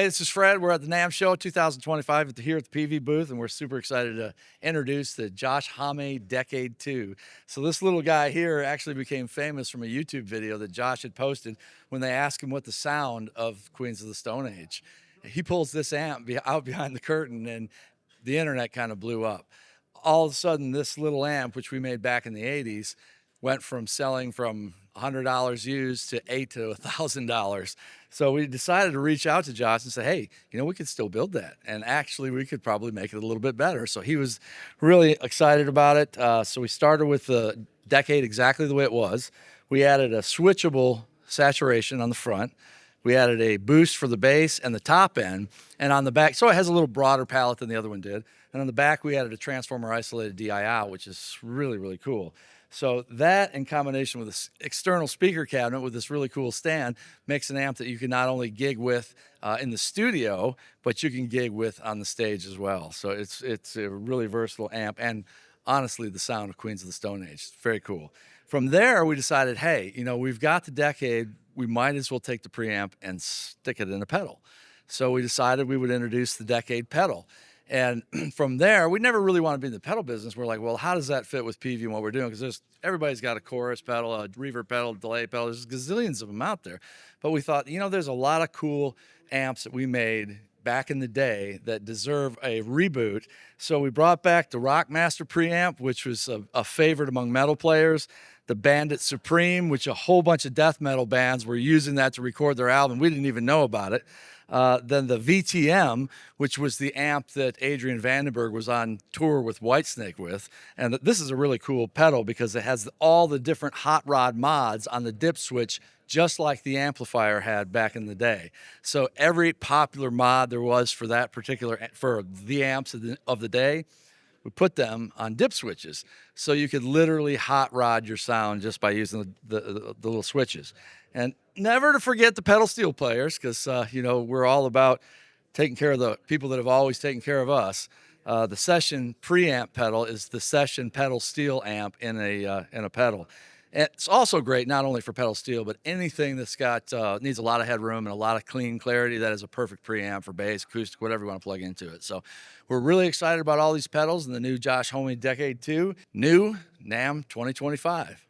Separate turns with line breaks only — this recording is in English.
this is Fred. We're at the NAMM show 2025 here at the Peavey booth, and we're super excited to introduce the Josh Homme Decade 2. So this little guy here actually became famous from a YouTube video that Josh had posted when they asked him what the sound of Queens of the Stone Age. He pulls this amp out behind the curtain, and the internet kind of blew up. All of a sudden, this little amp, which we made back in the 80s, went from selling from $100 used to $800 to $1,000. So we decided to reach out to Josh and say, hey, we could still build that. And actually, we could probably make it a little bit better. So he was really excited about it. So we started with the Decade exactly the way it was. We added a switchable saturation on the front. We added a boost for the bass and the top end. And on the back, so it has a little broader palette than the other one did. And on the back, we added a transformer isolated DI out, which is really, really cool. So that, in combination with this external speaker cabinet with this really cool stand, makes an amp that you can not only gig with in the studio, but you can gig with on the stage as well. So it's a really versatile amp, and honestly, the sound of Queens of the Stone Age. It's very cool. From there, we decided, hey, we've got the Decade. We might as well take the preamp and stick it in a pedal. So we decided we would introduce the Decade pedal. And from there, we never really want to be in the pedal business. We're like, well, how does that fit with Peavey and what we're doing? Because everybody's got a chorus pedal, a reverb pedal, delay pedal. There's gazillions of them out there. But we thought, there's a lot of cool amps that we made back in the day that deserve a reboot. So we brought back the Rockmaster preamp, which was a favorite among metal players. The Bandit Supreme, which a whole bunch of death metal bands were using that to record their album. We didn't even know about it. Then the VTM, which was the amp that Adrian Vandenberg was on tour with Whitesnake with. And this is a really cool pedal because it has all the different hot rod mods on the dip switch, just like the amplifier had back in the day. So every popular mod there was for that for the amps of the day, we put them on dip switches. So you could literally hot rod your sound just by using the little switches. And never to forget the pedal steel players, because, we're all about taking care of the people that have always taken care of us. The Session preamp pedal is the Session pedal steel amp in a pedal. And it's also great not only for pedal steel, but anything that's got needs a lot of headroom and a lot of clean clarity. That is a perfect preamp for bass, acoustic, whatever you want to plug into it. So we're really excited about all these pedals and the new Josh Homme Decade 2, new NAMM 2025.